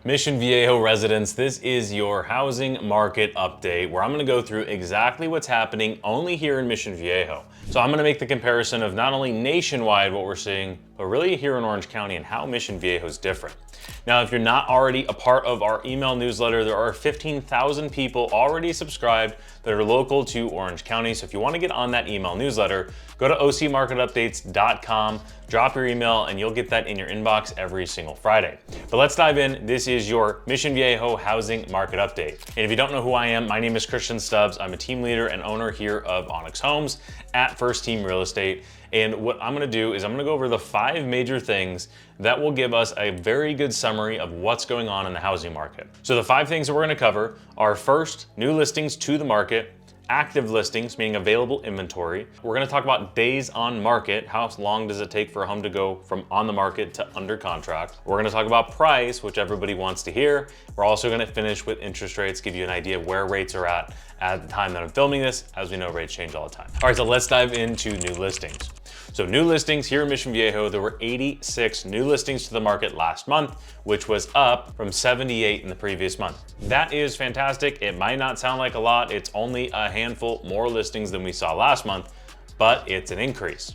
Mission Viejo residents, this is your housing market update where I'm going to go through exactly what's happening only here in Mission Viejo. So I'm going to make the comparison of not only nationwide what we're seeing, but really here in Orange County and how Mission Viejo is different. Now, if you're not already a part of our email newsletter, there are 15,000 people already subscribed that are local to Orange County. So if you want to get on that email newsletter, go to ocmarketupdates.com, drop your email, and you'll get that in your inbox every single Friday. But let's dive in. This is your Mission Viejo housing market update. And if you don't know who I am, my name is Stubbs. I'm a team leader and owner here of Onyx Homes at First Team Real Estate. And what I'm gonna do is I'm gonna go over the 5 major things that will give us a very good summary of what's going on in the housing market. So the 5 things that we're gonna cover are: first, new listings to the market; active listings, meaning available inventory. We're gonna talk about days on market. How long does it take for a home to go from on the market to under contract? We're gonna talk about price, which everybody wants to hear. We're also gonna finish with interest rates, give you an idea of where rates are at the time that I'm filming this. As we know, rates change all the time. All right, so let's dive into new listings. So new listings here in Mission Viejo, there were 86 new listings to the market last month, which was up from 78 in the previous month. That is fantastic. It might not sound like a lot. It's only a handful more listings than we saw last month, but it's an increase.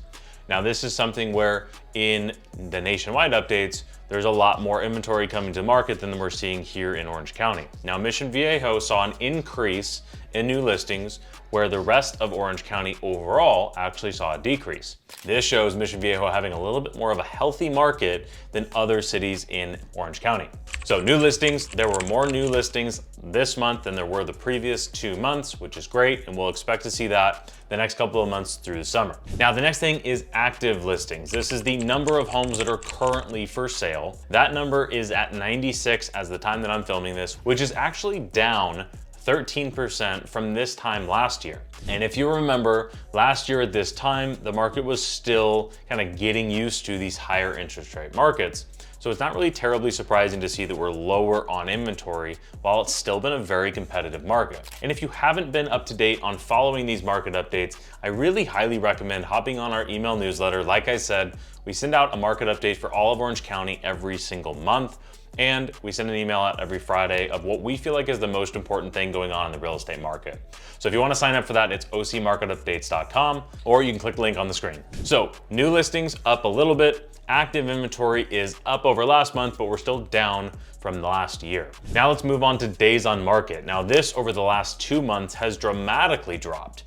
Now, this is something where in the nationwide updates, there's a lot more inventory coming to market than we're seeing here in Orange County. Now, Mission Viejo saw an increase in new listings where the rest of Orange County overall actually saw a decrease. This shows Mission Viejo having a little bit more of a healthy market than other cities in Orange County. So new listings, there were more new listings this month than there were the previous 2 months, which is great, and we'll expect to see that the next couple of months through the summer. Now, the next thing is active listings. This is the number of homes that are currently for sale. That number is at 96 as the time that I'm filming this, which is actually down 13% from this time last year. And if you remember, last year at this time, the market was still kind of getting used to these higher interest rate markets. So it's not really terribly surprising to see that we're lower on inventory while it's still been a very competitive market. And if you haven't been up to date on following these market updates, I really highly recommend hopping on our email newsletter. Like I said, we send out a market update for all of Orange County every single month. And we send an email out every Friday of what we feel like is the most important thing going on in the real estate market. So if you want to sign up for that, it's ocmarketupdates.com, or you can click the link on the screen. So new listings up a little bit. Active inventory is up over last month, but we're still down from the last year. Now let's move on to days on market. Now this over the last 2 months has dramatically dropped.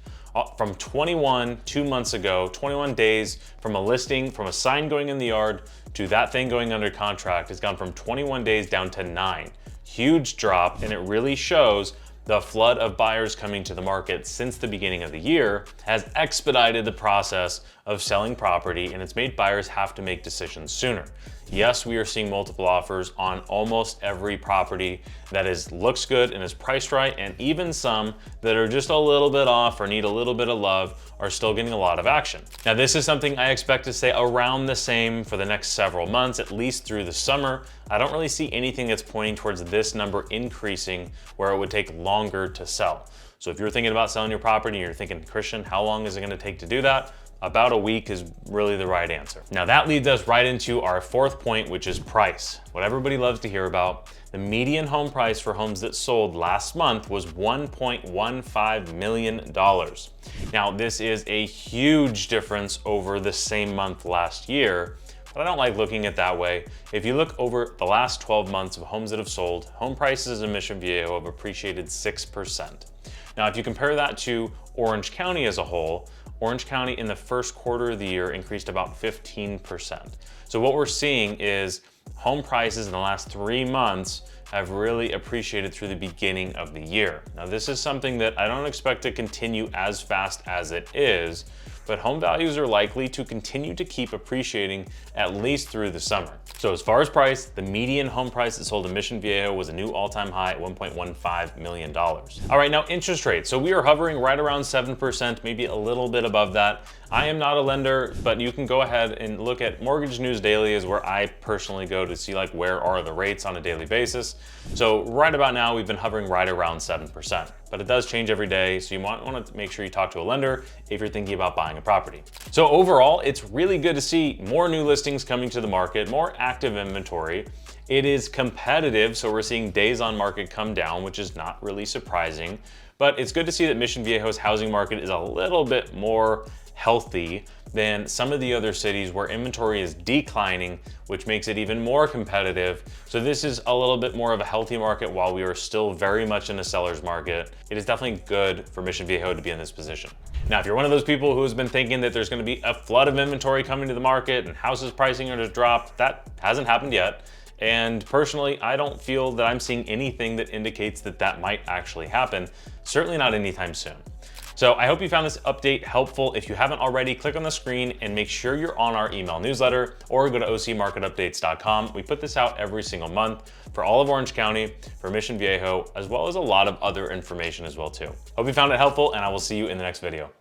From 21 2 months ago, 21 days from a listing, from a sign going in the yard to that thing going under contract has gone from 21 days down to 9. Huge drop, and it really shows the flood of buyers coming to the market since the beginning of the year has expedited the process of selling property, and it's made buyers have to make decisions sooner. Yes, we are seeing multiple offers on almost every property that looks good and is priced right, and even some that are just a little bit off or need a little bit of love are still getting a lot of action. Now, this is something I expect to stay around the same for the next several months, at least through the summer. I don't really see anything that's pointing towards this number increasing where it would take longer to sell. So if you're thinking about selling your property and you're thinking, Christian, how long is it gonna take to do that? About a week is really the right answer. Now that leads us right into our 4th point, which is price. What everybody loves to hear about. The median home price for homes that sold last month was $1.15 million. Now this is a huge difference over the same month last year, but I don't like looking at it that way. If you look over the last 12 months of homes that have sold, home prices in Mission Viejo have appreciated 6%. Now, if you compare that to Orange County as a whole, Orange County in the first quarter of the year increased about 15%. So what we're seeing is home prices in the last 3 months have really appreciated through the beginning of the year. Now, this is something that I don't expect to continue as fast as it is, but home values are likely to continue to keep appreciating at least through the summer. So as far as price, the median home price that sold in Mission Viejo was a new all-time high at $1.15 million. All right, now interest rates. So we are hovering right around 7%, maybe a little bit above that. I am not a lender, but you can go ahead and look at Mortgage News Daily is where I personally go to see like where are the rates on a daily basis. So right about now, we've been hovering right around 7%, but it does change every day. So you might want to make sure you talk to a lender if you're thinking about buying a property. So overall, it's really good to see more new listings coming to the market, more active inventory. It is competitive, so we're seeing days on market come down, which is not really surprising, but it's good to see that Mission Viejo's housing market is a little bit more healthy than some of the other cities where inventory is declining, which makes it even more competitive. So this is a little bit more of a healthy market while we are still very much in a seller's market. It is definitely good for Mission Viejo to be in this position. Now, if you're one of those people who has been thinking that there's going to be a flood of inventory coming to the market and houses pricing are to drop, that hasn't happened yet. And personally, I don't feel that I'm seeing anything that indicates that that might actually happen, certainly not anytime soon. So I hope you found this update helpful. If you haven't already, click on the screen and make sure you're on our email newsletter or go to ocmarketupdates.com. We put this out every single month for all of Orange County, for Mission Viejo, as well as a lot of other information as well too. Hope you found it helpful, and I will see you in the next video.